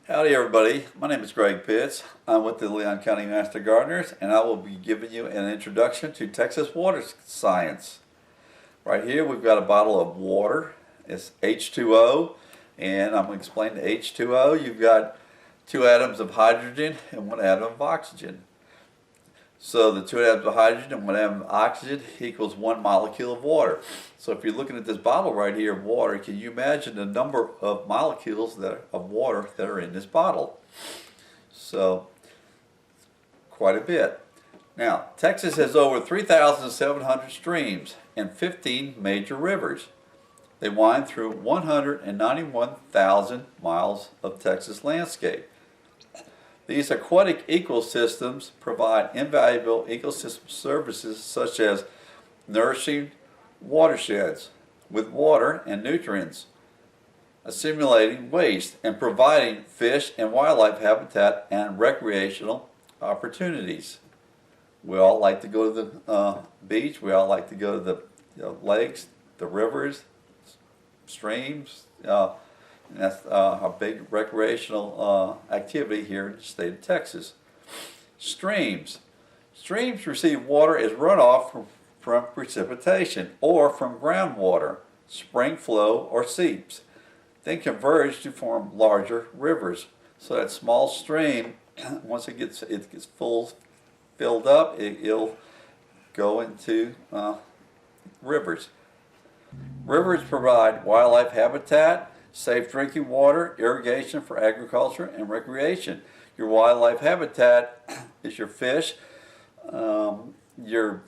Howdy everybody, my name is Greg Pitts. I'm with the Leon County Master Gardeners and I will be giving you an introduction to Texas water science. Right here we've got a bottle of water. It's H2O, and I'm going to explain the H2O. You've got two atoms of hydrogen and one atom of oxygen. So the two atoms of hydrogen and one atom of oxygen equals one molecule of water. So if you're looking at this bottle right here of water, can you imagine the number of molecules of water that are in this bottle? So quite a bit. Now, Texas has over 3,700 streams and 15 major rivers. They wind through 191,000 miles of Texas landscape. These aquatic ecosystems provide invaluable ecosystem services such as nourishing watersheds with water and nutrients, assimilating waste, and providing fish and wildlife habitat and recreational opportunities. We all like to go to the beach. We all like to go to the lakes, the rivers, streams. And that's a big recreational activity here in the state of Texas. Streams. Streams receive water as runoff from precipitation or from groundwater, spring flow, or seeps, then converge to form larger rivers. So that small stream, once it gets filled up, it'll go into rivers. Rivers provide wildlife habitat, safe drinking water, irrigation for agriculture and recreation. Your wildlife habitat is your fish, your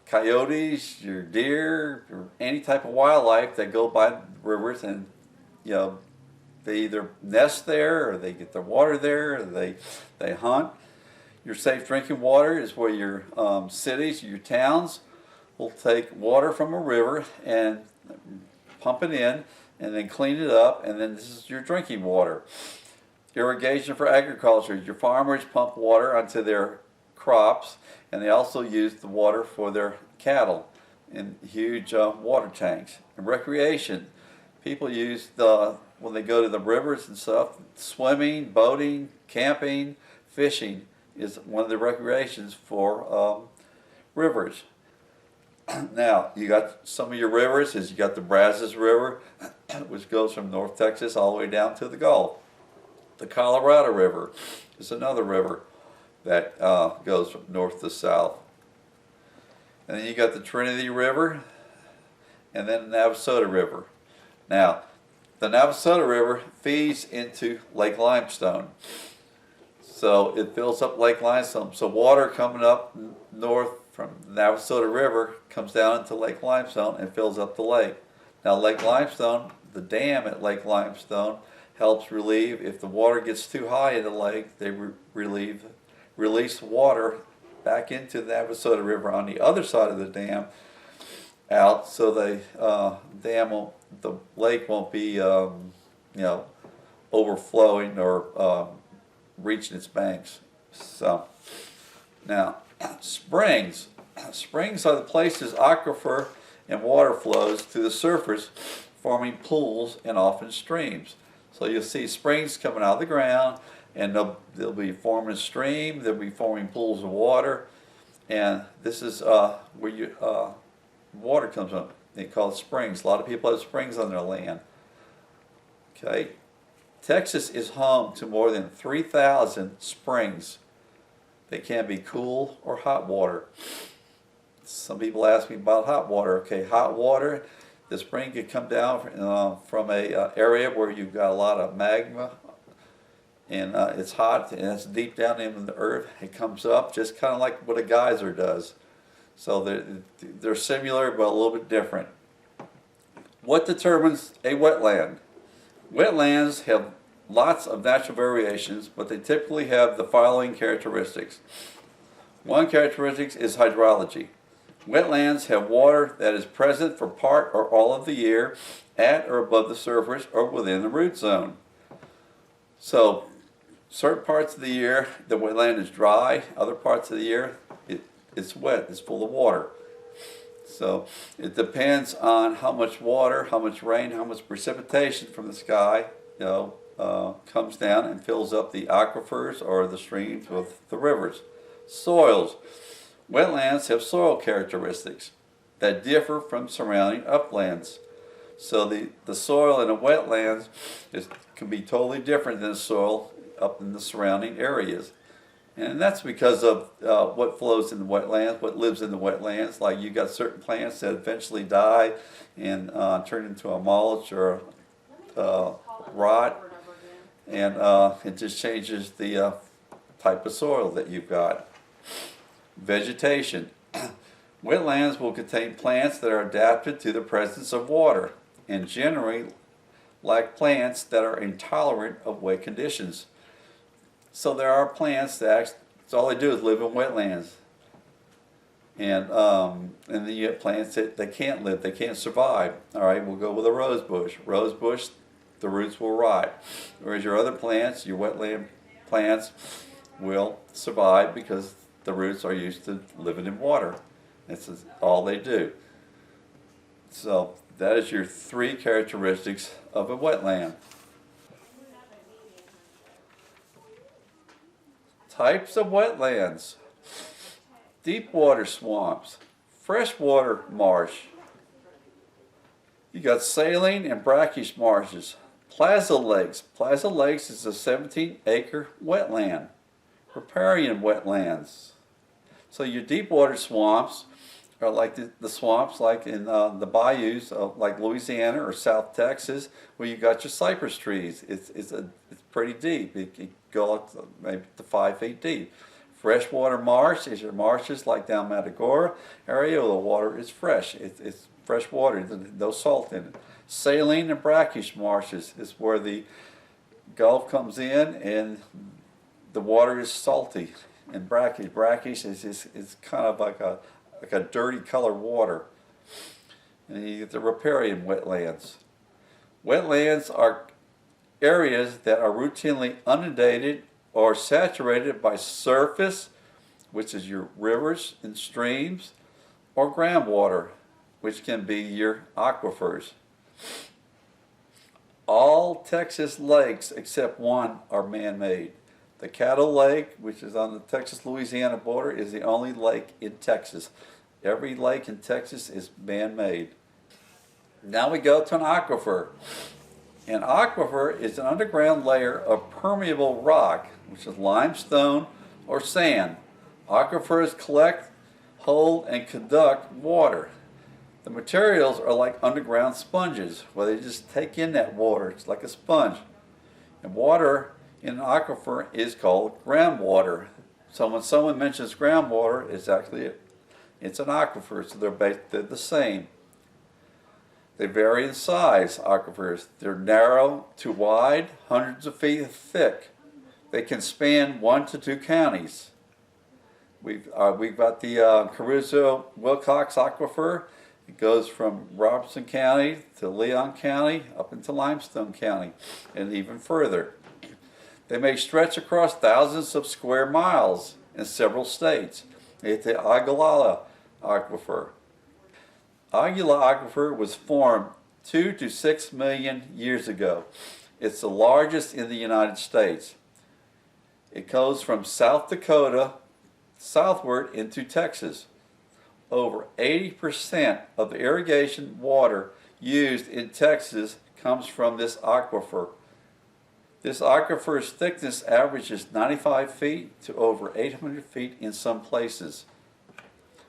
coyotes, your deer, or any type of wildlife that go by rivers, and they either nest there or they get their water there or they hunt. Your safe drinking water is where your cities, your towns will take water from a river and pump it in and then clean it up, and then this is your drinking water. Irrigation for agriculture. Your farmers pump water onto their crops, and they also use the water for their cattle in huge water tanks. And recreation. People use when they go to the rivers and stuff, swimming, boating, camping, fishing is one of the recreations for rivers. Now, you got some of your rivers, you got the Brazos River, which goes from North Texas all the way down to the Gulf. The Colorado River is another river that goes from north to south. And then you got the Trinity River, and then the Navasota River. Now, the Navasota River feeds into Lake Limestone. So it fills up Lake Limestone. So water coming up north from the Navasota River comes down into Lake Limestone and fills up the lake. Now Lake Limestone, the dam at Lake Limestone, helps relieve, if the water gets too high in the lake, they release water back into the Navasota River on the other side of the dam out, so the lake won't be overflowing or reaching its banks. So now, springs. Springs are the places aquifer and water flows to the surface, forming pools and often streams. So you'll see springs coming out of the ground, and they'll be forming a stream, they'll be forming pools of water, and this is where water comes from. They call it springs. A lot of people have springs on their land. Okay. Texas is home to more than 3,000 springs. They can be cool or hot water. Some people ask me about hot water. Okay, hot water, the spring could come down from a area where you've got a lot of magma, and it's hot and it's deep down in the earth. It comes up just kind of like what a geyser does. So they're similar but a little bit different. What determines a wetland? Wetlands have lots of natural variations, but they typically have the following characteristics. One characteristic is hydrology. Wetlands have water that is present for part or all of the year at or above the surface or within the root zone. So certain parts of the year the wetland is dry, other parts of the year it's wet, it's full of water. So it depends on how much water, how much rain, how much precipitation from the sky, comes down and fills up the aquifers or the streams with the rivers. Soils. Wetlands have soil characteristics that differ from surrounding uplands. So the soil in a wetlands can be totally different than the soil up in the surrounding areas. And that's because of what flows in the wetlands, what lives in the wetlands. Like you got certain plants that eventually die and turn into a mulch or rot, and it just changes the type of soil that you've got. Vegetation. Wetlands will contain plants that are adapted to the presence of water and generally lack plants that are intolerant of wet conditions. So there are plants that all they do is live in wetlands, and then you have plants that they can't live, they can't survive. All right, we'll go with a rose bush. Rose bush, the roots will rot, whereas your other plants, your wetland plants, will survive because the roots are used to living in water. That's all they do. So that is your 3 characteristics of a wetland. Types of wetlands. Deep water swamps, freshwater marsh. You got saline and brackish marshes. Plaza lakes. Plaza lakes is a 17-acre wetland. Riparian wetlands. So your deep water swamps are like the swamps like in the bayous of like Louisiana or South Texas, where you got your cypress trees. It's pretty deep. It can go up to maybe to 5 feet deep. Freshwater marsh is your marshes like down Matagorda area where the water is fresh. It's fresh water, no salt in it. Saline and brackish marshes is where the Gulf comes in and the water is salty and brackish. Brackish is kind of like a dirty colored water. And you get the riparian wetlands. Wetlands are areas that are routinely inundated or saturated by surface, which is your rivers and streams, or groundwater, which can be your aquifers. All Texas lakes except one are man-made. The Caddo Lake, which is on the Texas-Louisiana border, is the only lake in Texas. Every lake in Texas is man-made. Now we go to an aquifer. An aquifer is an underground layer of permeable rock, which is limestone or sand. Aquifers collect, hold, and conduct water. The materials are like underground sponges, where they just take in that water. It's like a sponge. And water in an aquifer is called groundwater. So when someone mentions groundwater, it's an aquifer, so they're the same. They vary in size, aquifers. They're narrow to wide, hundreds of feet thick. They can span 1 to 2 counties. We've got the Caruso-Wilcox Aquifer. It goes from Robeson County to Leon County up into Limestone County and even further. They may stretch across thousands of square miles in several states. It's the Ogallala Aquifer. Ogallala Aquifer was formed 2 to 6 million years ago. It's the largest in the United States. It goes from South Dakota southward into Texas. Over 80% of the irrigation water used in Texas comes from this aquifer. This aquifer's thickness averages 95 feet to over 800 feet in some places.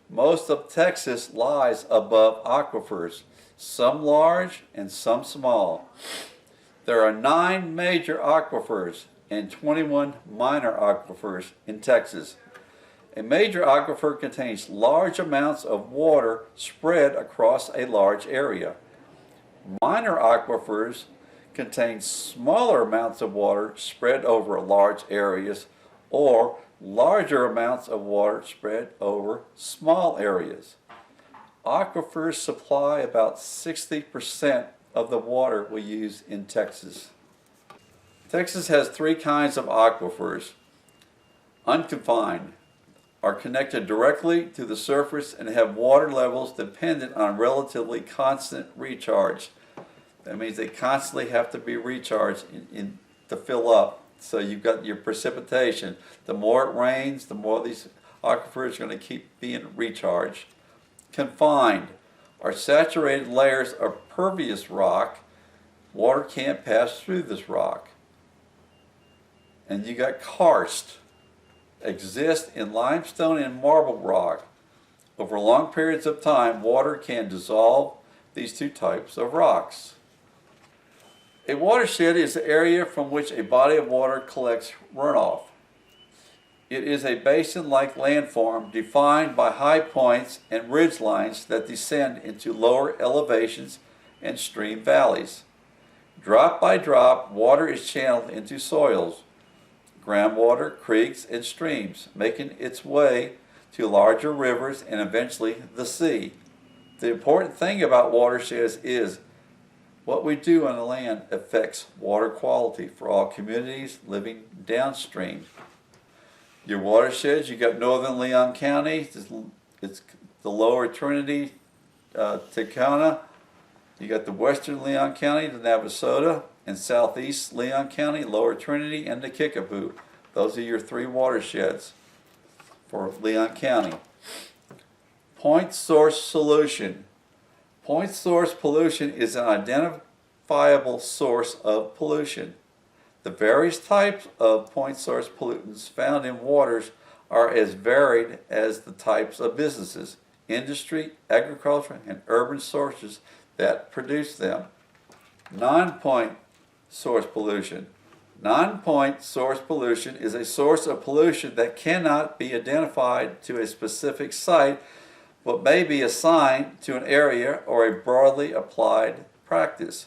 Most of Texas lies above aquifers, some large and some small. There are 9 major aquifers and 21 minor aquifers in Texas. A major aquifer contains large amounts of water spread across a large area. Minor aquifers contain smaller amounts of water spread over large areas, or larger amounts of water spread over small areas. Aquifers supply about 60% of the water we use in Texas. Texas has 3 kinds of aquifers. Unconfined are connected directly to the surface and have water levels dependent on relatively constant recharge. That means they constantly have to be recharged in to fill up. So you've got your precipitation. The more it rains, the more these aquifers are going to keep being recharged. Confined are saturated layers of pervious rock. Water can't pass through this rock. And you got karst, exist in limestone and marble rock. Over long periods of time, water can dissolve these two types of rocks. A watershed is the area from which a body of water collects runoff. It is a basin-like landform defined by high points and ridge lines that descend into lower elevations and stream valleys. Drop by drop, water is channeled into soils, groundwater, creeks, and streams, making its way to larger rivers and eventually the sea. The important thing about watersheds is what we do on the land affects water quality for all communities living downstream. Your watersheds, you got northern Leon County, it's the lower Trinity, Tacona. You got the western Leon County, the Navasota, and southeast Leon County, lower Trinity, and the Kickapoo. Those are your three watersheds for Leon County. Point source solution. Point source pollution is an identifiable source of pollution. The various types of point source pollutants found in waters are as varied as the types of businesses, industry, agriculture, and urban sources that produce them. Non-point source pollution. Non-point source pollution is a source of pollution that cannot be identified to a specific site but may be assigned to an area or a broadly applied practice.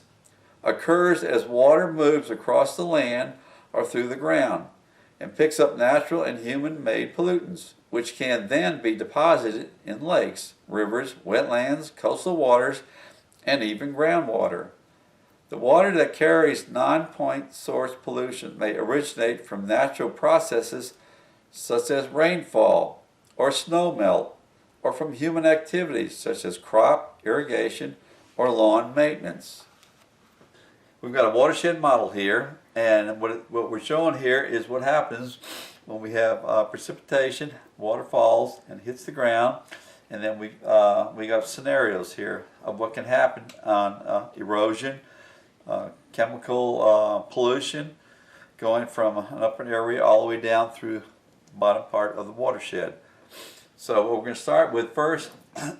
Occurs as water moves across the land or through the ground and picks up natural and human-made pollutants, which can then be deposited in lakes, rivers, wetlands, coastal waters, and even groundwater. The water that carries non-point source pollution may originate from natural processes such as rainfall or snowmelt, or from human activities such as crop irrigation or lawn maintenance. We've got a watershed model here, and what we're showing here is what happens when we have precipitation, water falls and hits the ground, and then we got scenarios here of what can happen on erosion, chemical pollution, going from an upper area all the way down through the bottom part of the watershed. So what we're going to start with first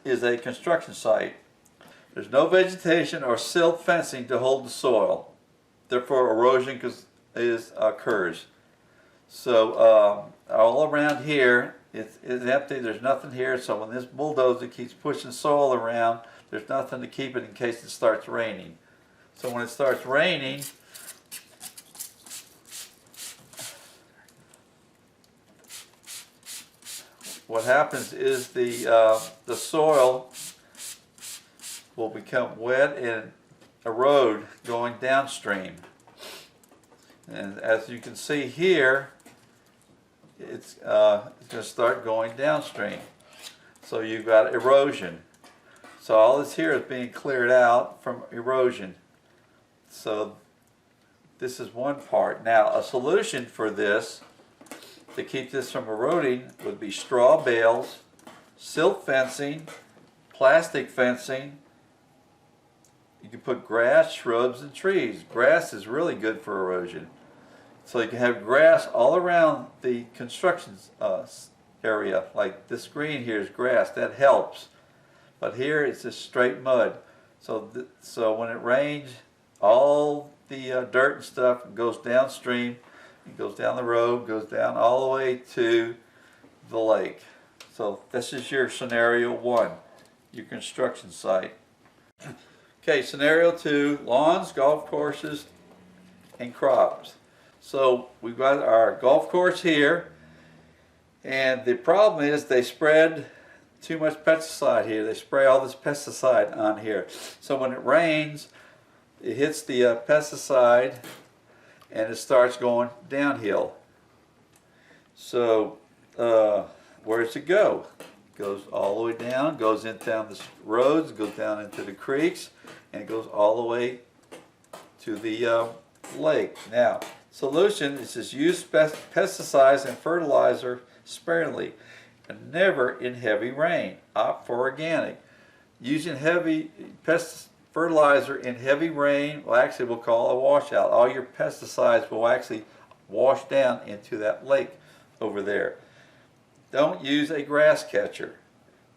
is a construction site. There's no vegetation or silt fencing to hold the soil. Therefore, erosion occurs. So all around here, it's empty. There's nothing here. So when this bulldozer keeps pushing soil around, there's nothing to keep it in case it starts raining. So when it starts raining, what happens is the soil will become wet and erode going downstream. And as you can see here, it's going to start going downstream. So you've got erosion. So all this here is being cleared out from erosion. So this is one part. Now a solution for this, to keep this from eroding, would be straw bales, silt fencing, plastic fencing. You can put grass, shrubs, and trees. Grass is really good for erosion. So you can have grass all around the construction area. Like this green here is grass. That helps. But here it's just straight mud. So when it rains, all the dirt and stuff goes downstream. It goes down the road, goes down all the way to the lake. So this is your scenario one, your construction site. Okay, scenario two, lawns, golf courses, and crops. So we've got our golf course here, and the problem is they spread too much pesticide here. They spray all this pesticide on here. So when it rains, it hits the pesticide and it starts going downhill. So where does it go? It goes all the way down, goes down the roads, goes down into the creeks, and it goes all the way to the lake. Now, Solution is just use pesticides and fertilizer sparingly and never in heavy rain. Opt for organic. Using heavy fertilizer in heavy rain will call a washout. All your pesticides will actually wash down into that lake over there. Don't use a grass catcher.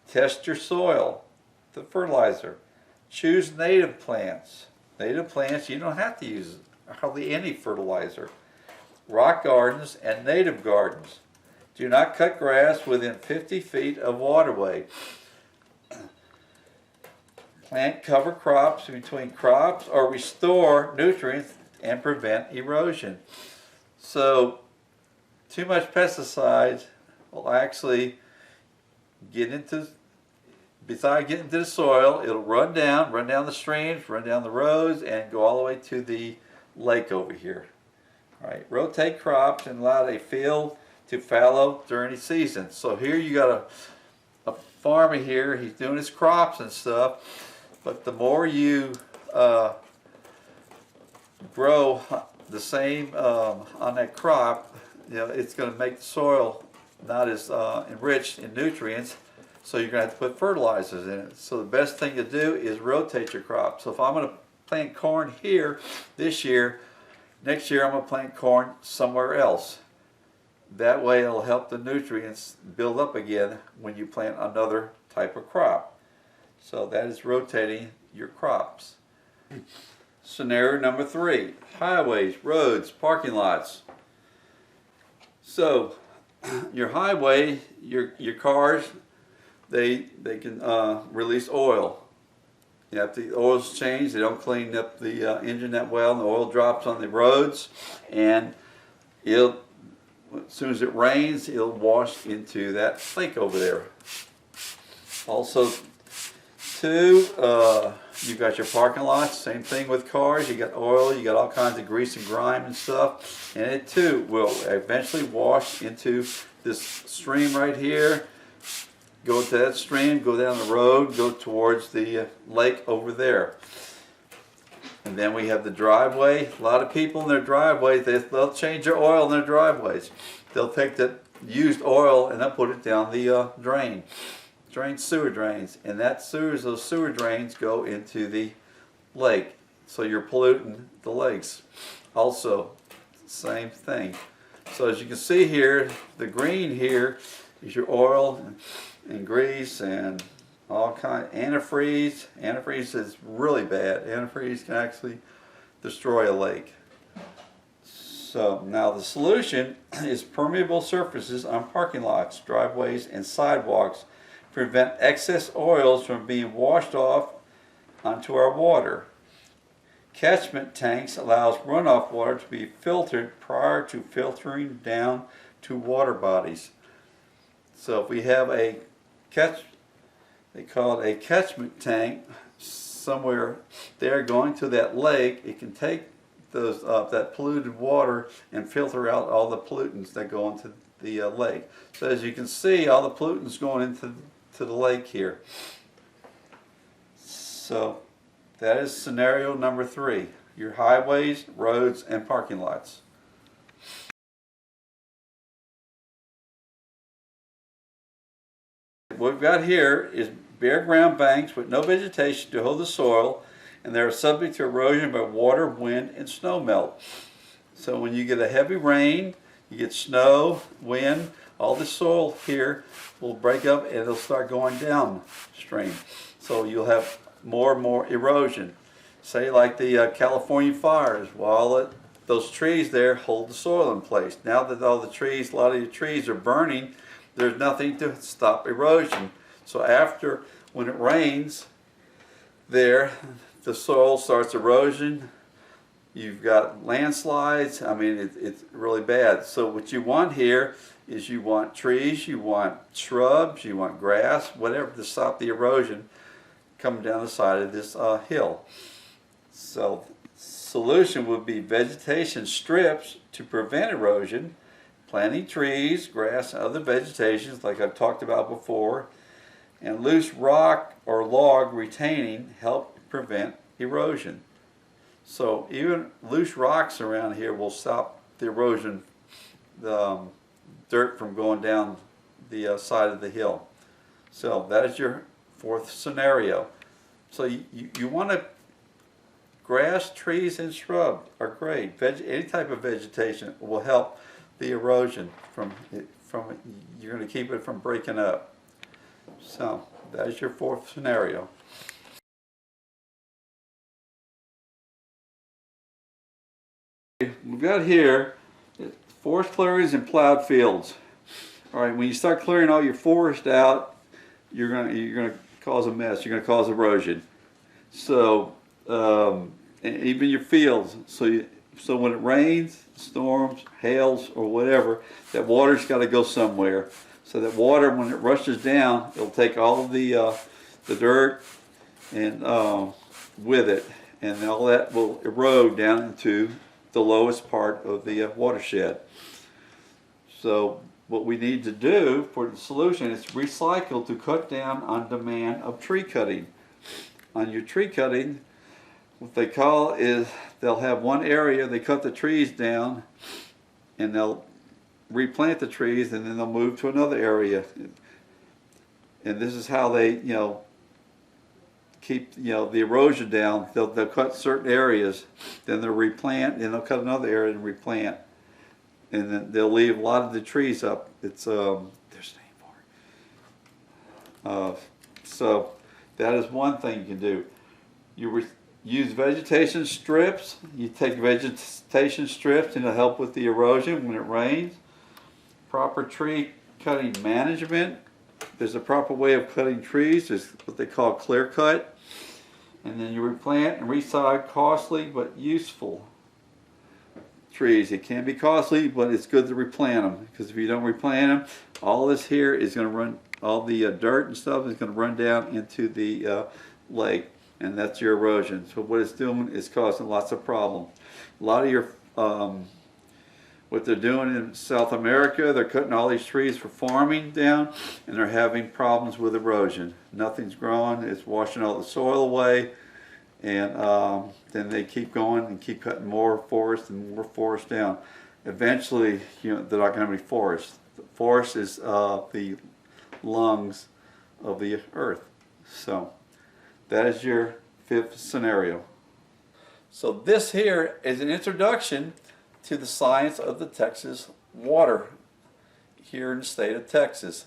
Test your soil, the fertilizer. Choose native plants. Native plants, you don't have to use hardly any fertilizer. Rock gardens and native gardens. Do not cut grass within 50 feet of waterway. Plant cover crops between crops or restore nutrients and prevent erosion. So, too much pesticides will actually besides getting into the soil, it'll run down the streams, run down the roads, and go all the way to the lake over here. All right, rotate crops and allow a field to fallow during the season. So here you got a farmer here, he's doing his crops and stuff, but the more you grow the same on that crop, it's going to make the soil not as enriched in nutrients, so you're going to have to put fertilizers in it. So the best thing to do is rotate your crop. So if I'm going to plant corn here this year, next year I'm going to plant corn somewhere else. That way it'll help the nutrients build up again when you plant another type of crop. So that is rotating your crops. Scenario number 3, highways, roads, parking lots. So your highway, your cars, they can release oil. If the oil's changed, they don't clean up the engine that well, and the oil drops on the roads, and as soon as it rains, it'll wash into that lake over there. Also, too, you've got your parking lots, same thing with cars. You got oil, you got all kinds of grease and grime and stuff, and it too will eventually wash into this stream right here. Go to that stream, go down the road, go towards the lake over there. And then we have the driveway. A lot of people in their driveways, they'll change their oil in their driveways. They'll take that used oil and they'll put it down the sewer drains. And those sewer drains go into the lake. So you're polluting the lakes. Also, same thing. So as you can see here, the green here is your oil and grease and all kind of antifreeze. Antifreeze is really bad. Antifreeze can actually destroy a lake. So now the solution is permeable surfaces on parking lots, driveways, and sidewalks prevent excess oils from being washed off onto our water. Catchment tanks allows runoff water to be filtered prior to filtering down to water bodies. So if we have they call it a catchment tank somewhere there going to that lake, it can take that polluted water and filter out all the pollutants that go into the lake. So as you can see, all the pollutants going into the lake here. So that is scenario number 3, your highways, roads, and parking lots. What we've got here is bare ground banks with no vegetation to hold the soil, and they are subject to erosion by water, wind, and snow melt. So when you get a heavy rain, you get snow, wind, all the soil here will break up and it'll start going downstream. So you'll have more and more erosion. Say like the California fires, those trees there hold the soil in place. Now that a lot of the trees are burning, there's nothing to stop erosion. So when it rains there, the soil starts erosion. You've got landslides. I mean, it's really bad. So what you want here is you want trees, you want shrubs, you want grass, whatever to stop the erosion coming down the side of this hill. So solution would be vegetation strips to prevent erosion, planting trees, grass, and other vegetations like I've talked about before, and loose rock or log retaining help prevent erosion. So even loose rocks around here will stop the erosion, the dirt from going down the side of the hill. So that is your fourth scenario. So you want to, grass, trees, and shrub are great. Any type of vegetation will help the erosion from you're going to keep it from breaking up. So that is your fourth scenario. We've got here forest clearings and plowed fields. All right, when you start clearing all your forest out, you're gonna cause a mess. You're gonna cause erosion. So and even your fields. So when it rains, storms, hails, or whatever, that water's got to go somewhere. So that water, when it rushes down, it'll take all of the dirt and with it, and all that will erode down into the lowest part of the watershed. So what we need to do for the solution is recycle to cut down on demand of tree cutting. On your tree cutting, what they call is they'll have one area, they cut the trees down, and they'll replant the trees, and then they'll move to another area. And this is how they, keep, the erosion down. They'll cut certain areas, then they'll replant, then they'll cut another area and replant. And then they'll leave a lot of the trees up. It's, there's a name for it. So that is one thing you can do. You use vegetation strips. You take vegetation strips and it'll help with the erosion when it rains. Proper tree cutting management. There's a proper way of cutting trees. There's what they call clear cut. And then you replant and reside costly but useful trees. It can be costly, but it's good to replant them, because if you don't replant them, all this here is going to run, all the dirt and stuff is going to run down into the lake, and that's your erosion. So what it's doing is causing lots of problems. A lot of your what they're doing in South America, they're cutting all these trees for farming down, and they're having problems with erosion. Nothing's growing, it's washing all the soil away, and then they keep going and keep cutting more forest and more forest down. Eventually, they're not going to have any forest. The forest is the lungs of the earth. So that is your fifth scenario. So this here is an introduction to the science of the Texas water here in the state of Texas.